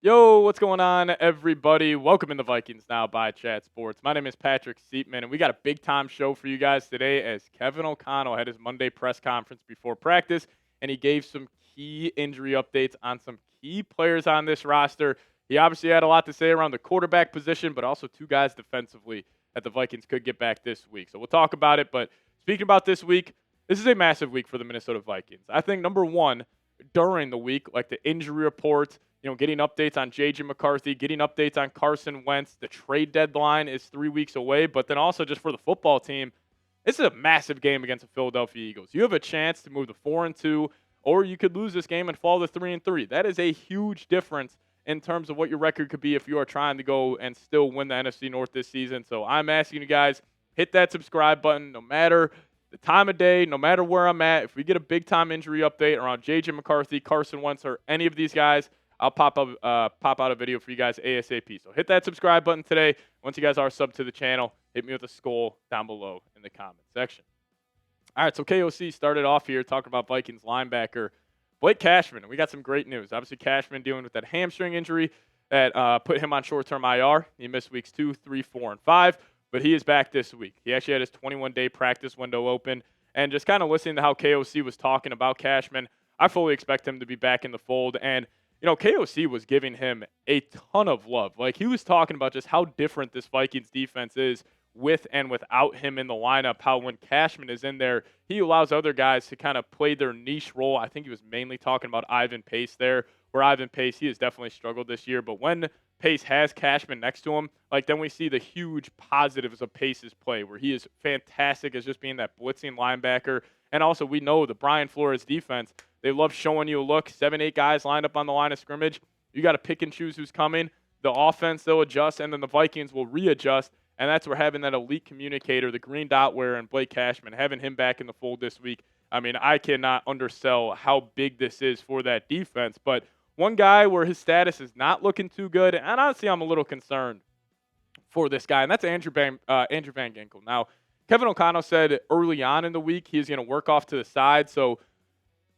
Yo, what's going on, everybody? Welcome in the Vikings Now by Chat Sports. My name is Patrick Siepman, and we got a big-time show for you guys today as Kevin O'Connell had his Monday press conference before practice, and he gave some key injury updates on some key players on this roster. He obviously had a lot to say around the quarterback position, but also two guys defensively that the Vikings could get back this week. So we'll talk about it, but speaking about this week, this is a massive week for the Minnesota Vikings. I think, number one, during the week, like the injury report, getting updates on J.J. McCarthy, getting updates on Carson Wentz. The trade deadline is 3 weeks away, but then also just for the football team, this is a massive game against the Philadelphia Eagles. You have a chance to move to 4-2, or you could lose this game and fall to 3-3. That is a huge difference in terms of what your record could be if you are trying to go and still win the NFC North this season. So I'm asking you guys, hit that subscribe button no matter the time of day, no matter where I'm at. If we get a big-time injury update around J.J. McCarthy, Carson Wentz, or any of these guys, I'll pop out a video for you guys ASAP. So hit that subscribe button today. Once you guys are subbed to the channel, hit me with a skull down below in the comment section. All right, so KOC started off here talking about Vikings linebacker Blake Cashman. We got some great news. Obviously, Cashman dealing with that hamstring injury that put him on short-term IR. He missed weeks 2, 3, 4, and 5, but he is back this week. He actually had his 21-day practice window open. And just kind of listening to how KOC was talking about Cashman, I fully expect him to be back in the fold. And KOC was giving him a ton of love. Like, he was talking about just how different this Vikings defense is with and without him in the lineup, how when Cashman is in there, he allows other guys to kind of play their niche role. I think he was mainly talking about Ivan Pace there, where Ivan Pace, he has definitely struggled this year. But when Pace has Cashman next to him, then we see the huge positives of Pace's play, where he is fantastic as just being that blitzing linebacker. And also, we know the Brian Flores defense, they love showing you a look. 7, 8 guys lined up on the line of scrimmage. You got to pick and choose who's coming. The offense, they'll adjust, and then the Vikings will readjust. And that's where having that elite communicator, the green dot wearer, and Blake Cashman, having him back in the fold this week, I mean, I cannot undersell how big this is for that defense. But one guy where his status is not looking too good, and honestly, I'm a little concerned for this guy, and that's Andrew Van Ginkel. Now, Kevin O'Connell said early on in the week he's going to work off to the side, so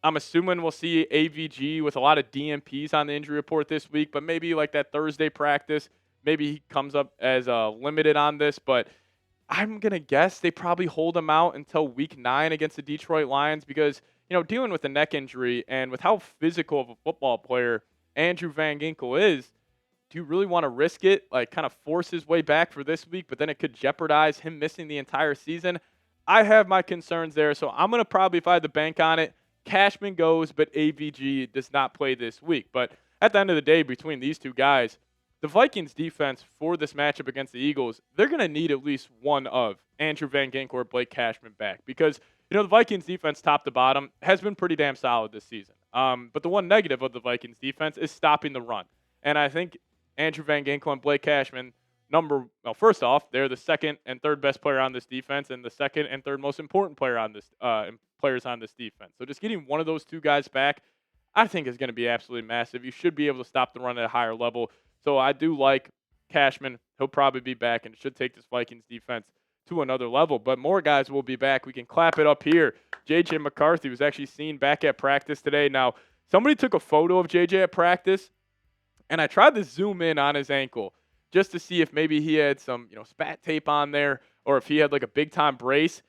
I'm assuming we'll see AVG with a lot of DMPs on the injury report this week, but maybe like that Thursday practice, maybe he comes up as limited on this. But I'm going to guess they probably hold him out until week 9 against the Detroit Lions because, dealing with a neck injury and with how physical of a football player Andrew Van Ginkel is, do you really want to risk it, kind of force his way back for this week, but then it could jeopardize him missing the entire season? I have my concerns there, so I'm going to probably, if I had to bank on it, Cashman goes, but AVG does not play this week. But at the end of the day, between these two guys, the Vikings defense for this matchup against the Eagles, they're going to need at least one of Andrew Van Ginkel or Blake Cashman back because, the Vikings defense top to bottom has been pretty damn solid this season. But the one negative of the Vikings defense is stopping the run. And I think Andrew Van Ginkel and Blake Cashman, first off, they're the second and third best player on this defense and the second and third most important player on this players on this defense. So just getting one of those two guys back, I think is going to be absolutely massive. You should be able to stop the run at a higher level. So I do like Cashman. He'll probably be back and should take this Vikings defense to another level. But more guys will be back. We can clap it up here. J.J. McCarthy was actually seen back at practice today. Now, somebody took a photo of J.J. at practice, and I tried to zoom in on his ankle just to see if maybe he had some, spat tape on there or if he had like a big-time brace.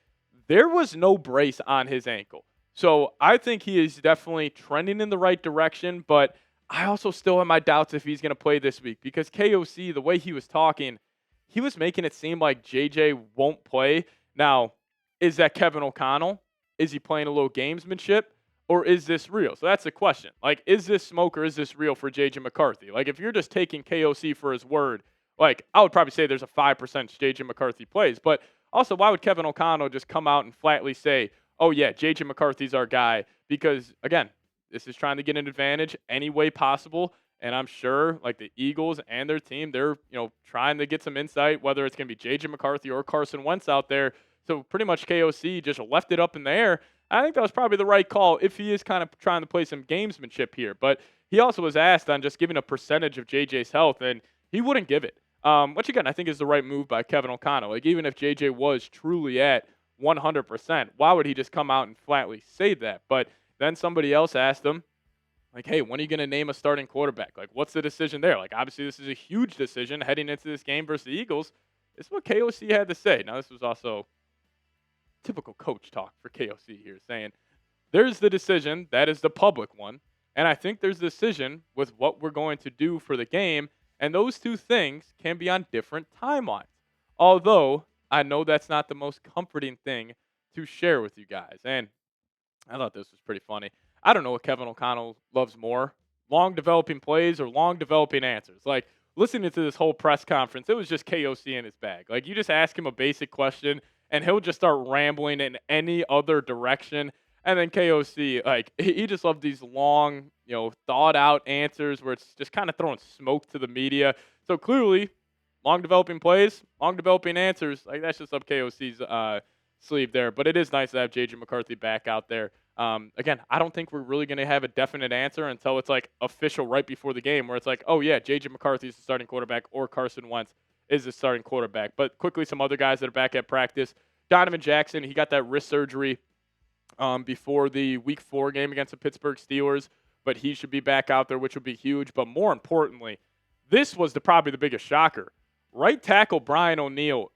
There was no brace on his ankle. So I think he is definitely trending in the right direction, but I also still have my doubts if he's going to play this week because KOC, the way he was talking, he was making it seem like JJ won't play. Now, is that Kevin O'Connell? Is he playing a little gamesmanship? Or is this real? So that's the question. Is this smoke or is this real for J.J. McCarthy? If you're just taking KOC for his word, I would probably say there's a 5% J.J. McCarthy plays. But also, why would Kevin O'Connell just come out and flatly say, oh, yeah, J.J. McCarthy's our guy? Because, again, this is trying to get an advantage any way possible. And I'm sure, the Eagles and their team, they're, trying to get some insight, whether it's going to be J.J. McCarthy or Carson Wentz out there. So pretty much KOC just left it up in the air. I think that was probably the right call if he is kind of trying to play some gamesmanship here. But he also was asked on just giving a percentage of JJ's health, and he wouldn't give it. Which, again, I think is the right move by Kevin O'Connell. Even if JJ was truly at 100%, why would he just come out and flatly say that? But then somebody else asked him, Like, hey, when are you going to name a starting quarterback? Like, what's the decision there? Like, obviously, this is a huge decision heading into this game versus the Eagles. This is what KOC had to say. Now, this was also typical coach talk for KOC here, saying there's the decision, that is the public one. And I think there's a decision with what we're going to do for the game. And those two things can be on different timelines. Although I know that's not the most comforting thing to share with you guys. And I thought this was pretty funny. I don't know what Kevin O'Connell loves more, long developing plays or long developing answers. Like, listening to this whole press conference, it was just KOC in his bag. Like, you just ask him a basic question, and he'll just start rambling in any other direction. And then KOC, like, he just loved these long, thought out answers where it's just kind of throwing smoke to the media. So clearly, long developing plays, long developing answers, like, that's just up KOC's sleeve there. But it is nice to have JJ McCarthy back out there. Again, I don't think we're really going to have a definite answer until it's like official right before the game, where it's like, oh yeah, JJ McCarthy is the starting quarterback or Carson Wentz is the starting quarterback. But quickly, some other guys that are back at practice. Donovan Jackson, he got that wrist surgery before the Week 4 game against the Pittsburgh Steelers, but he should be back out there, which would be huge. But more importantly, this was probably the biggest shocker. Right tackle Brian O'Neill,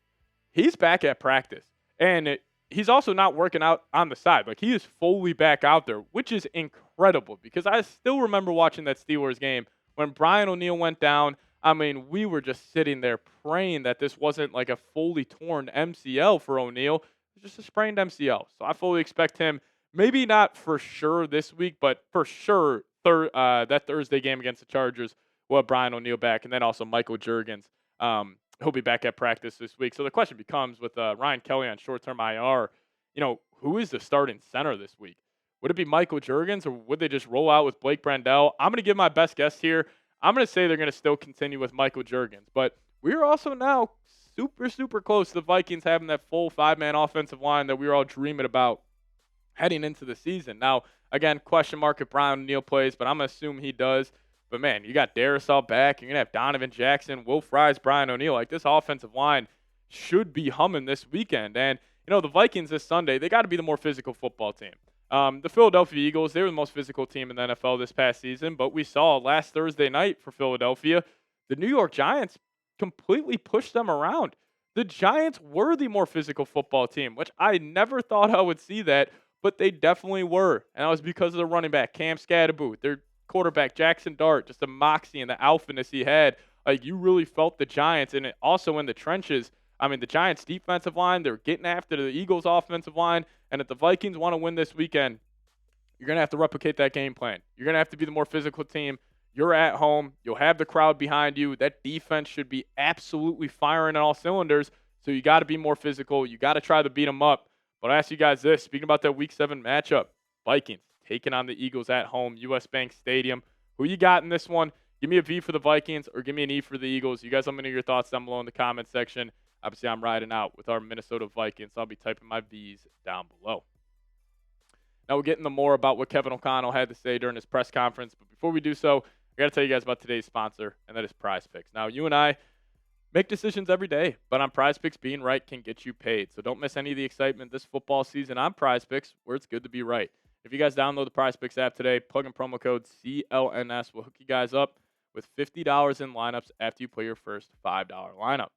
he's back at practice. And he's also not working out on the side. Like, he is fully back out there, which is incredible because I still remember watching that Steelers game when Brian O'Neill went down. I mean, we were just sitting there praying that this wasn't like a fully torn MCL for O'Neill. It was just a sprained MCL. So I fully expect him, maybe not for sure this week, but for sure that Thursday game against the Chargers, we'll have Brian O'Neill back, and then also Michael Juergens. He'll be back at practice this week. So the question becomes, with Ryan Kelly on short-term IR, who is the starting center this week? Would it be Michael Juergens, or would they just roll out with Blake Brandel? I'm going to give my best guess here. I'm going to say they're going to still continue with Michael Juergens. But we're also now super, super close to the Vikings having that full five-man offensive line that we were all dreaming about heading into the season. Now, again, question mark if Brian O'Neill plays, but I'm going to assume he does. But, man, you got Darrisaw back. You're going to have Donovan Jackson, Will Fries, Brian O'Neill. Like, this offensive line should be humming this weekend. And, the Vikings this Sunday, they got to be the more physical football team. The Philadelphia Eagles, they were the most physical team in the NFL this past season. But we saw last Thursday night for Philadelphia, the New York Giants completely pushed them around. The Giants were the more physical football team, which I never thought I would see that, but they definitely were. And that was because of the running back, Cam Scatterboot. Their quarterback, Jackson Dart, just the moxie and the alphaness he had. Like, you really felt the Giants, and it also in the trenches. I mean, the Giants' defensive line, they're getting after the Eagles' offensive line, and if the Vikings want to win this weekend, you're going to have to replicate that game plan. You're going to have to be the more physical team. You're at home. You'll have the crowd behind you. That defense should be absolutely firing on all cylinders, so you got to be more physical. You got to try to beat them up. But I ask you guys this, speaking about that Week 7 matchup, Vikings taking on the Eagles at home, US Bank Stadium. Who you got in this one? Give me a V for the Vikings or give me an E for the Eagles. You guys let me know your thoughts down below in the comment section. Obviously, I'm riding out with our Minnesota Vikings. So I'll be typing my V's down below. Now we'll get into more about what Kevin O'Connell had to say during his press conference. But before we do so, I got to tell you guys about today's sponsor, and that is PrizePicks. Now, you and I make decisions every day, but on PrizePicks, being right can get you paid. So don't miss any of the excitement this football season on PrizePicks, where it's good to be right. If you guys download the PrizePicks app today, plug in promo code CLNS. We'll hook you guys up with $50 in lineups after you play your first $5 lineup.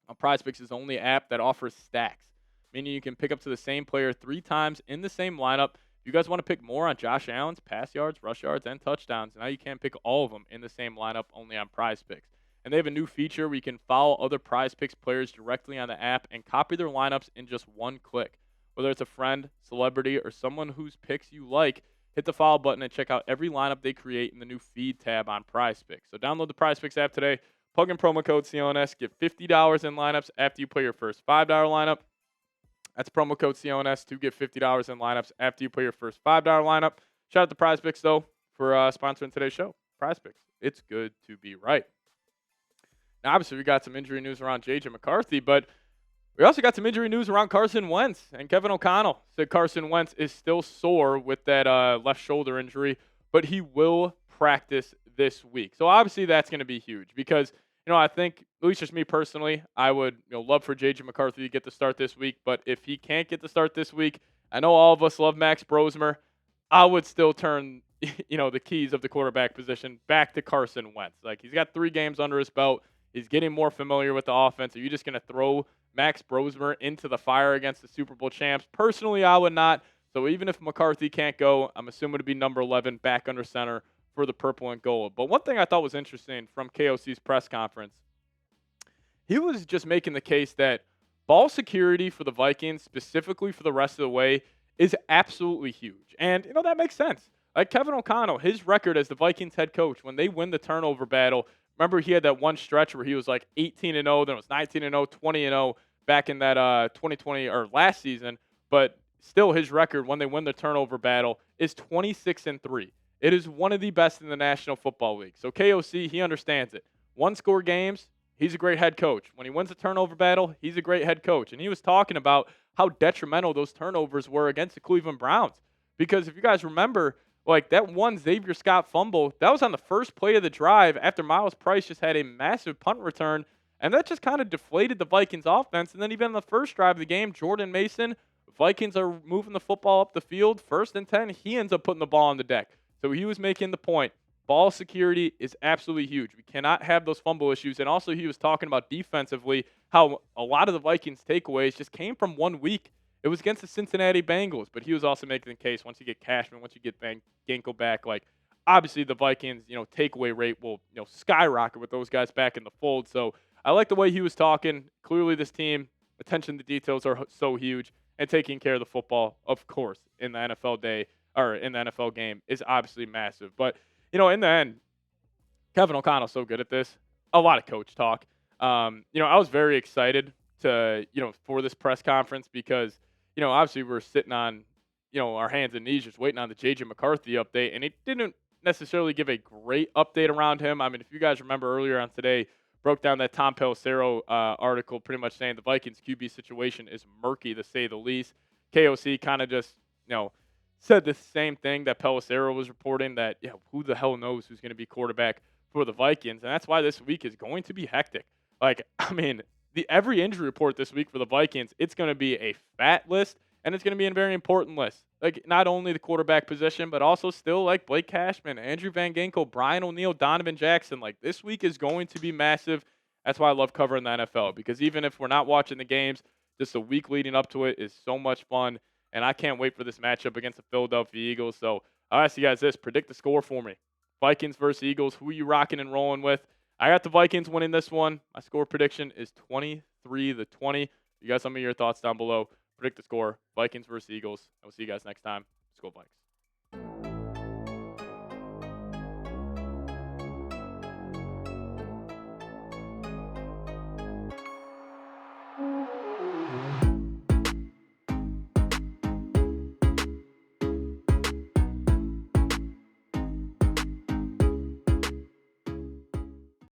Now, PrizePicks is the only app that offers stacks, meaning you can pick up to the same player 3 times in the same lineup. If you guys want to pick more on Josh Allen's pass yards, rush yards, and touchdowns, now you can pick all of them in the same lineup only on PrizePicks. And they have a new feature where you can follow other PrizePicks players directly on the app and copy their lineups in just one click. Whether it's a friend, celebrity, or someone whose picks you like, hit the follow button and check out every lineup they create in the new feed tab on PrizePicks. So download the PrizePicks app today, plug in promo code CLNS, get $50 in lineups after you play your first $5 lineup. That's promo code CLNS to get $50 in lineups after you play your first $5 lineup. Shout out to PrizePicks, though, for sponsoring today's show. PrizePicks, it's good to be right. Now, obviously, we got some injury news around J.J. McCarthy, but we also got some injury news around Carson Wentz. And Kevin O'Connell said Carson Wentz is still sore with that left shoulder injury, but he will practice this week. So, obviously, that's going to be huge because, I think, at least just me personally, I would love for J.J. McCarthy to get the start this week. But if he can't get the start this week, I know all of us love Max Brosmer. I would still turn the keys of the quarterback position back to Carson Wentz. Like, he's got 3 games under his belt. He's getting more familiar with the offense. Are you just going to throw Max Brosmer into the fire against the Super Bowl champs? Personally, I would not. So even if McCarthy can't go, I'm assuming to be number 11 back under center for the purple and gold. But one thing I thought was interesting from KOC's press conference, he was just making the case that ball security for the Vikings, specifically for the rest of the way, is absolutely huge. And, that makes sense. Like Kevin O'Connell, his record as the Vikings head coach, when they win the turnover battle, remember he had that one stretch where he was like 18-0, then it was 19-0, 20-0 back in that 2020 or last season. But still, his record when they win the turnover battle is 26-3. It is one of the best in the National Football League. So KOC, he understands it. One-score games, he's a great head coach. When he wins a turnover battle, he's a great head coach. And he was talking about how detrimental those turnovers were against the Cleveland Browns. Because if you guys remember, like that one Xavier Scott fumble, that was on the first play of the drive after Miles Price just had a massive punt return. And that just kind of deflated the Vikings offense. And then even on the first drive of the game, Jordan Mason, Vikings are moving the football up the field, 1st and 10. He ends up putting the ball on the deck. So he was making the point. Ball security is absolutely huge. We cannot have those fumble issues. And also he was talking about defensively, how a lot of the Vikings takeaways just came from 1 week. It was against the Cincinnati Bengals, but he was also making the case once you get Cashman, once you get Ginkel back, like obviously the Vikings, takeaway rate will, skyrocket with those guys back in the fold. So I like the way he was talking. Clearly this team, attention to details are so huge, and taking care of the football, of course, in the NFL day or in the NFL game is obviously massive. But in the end, Kevin O'Connell's so good at this. A lot of coach talk. I was very excited for this press conference because, obviously we're sitting on, our hands and knees just waiting on the J.J. McCarthy update, and it didn't necessarily give a great update around him. I mean, if you guys remember earlier on today, broke down that Tom Pelissero article pretty much saying the Vikings QB situation is murky, to say the least. KOC kind of just, said the same thing that Pelissero was reporting, that, who the hell knows who's going to be quarterback for the Vikings. And that's why this week is going to be hectic. Like, I mean, every injury report this week for the Vikings, it's going to be a fat list, and it's going to be a very important list. Like, not only the quarterback position, but also still like Blake Cashman, Andrew Van Ginkel, Brian O'Neill, Donovan Jackson. Like, this week is going to be massive. That's why I love covering the NFL, because even if we're not watching the games, just the week leading up to it is so much fun. And I can't wait for this matchup against the Philadelphia Eagles. So I'll ask you guys this. Predict the score for me. Vikings versus Eagles. Who are you rocking and rolling with? I got the Vikings winning this one. My score prediction is 23-20. You guys, some of your thoughts down below. Predict the score. Vikings versus Eagles. I will see you guys next time. Let's go Vikes.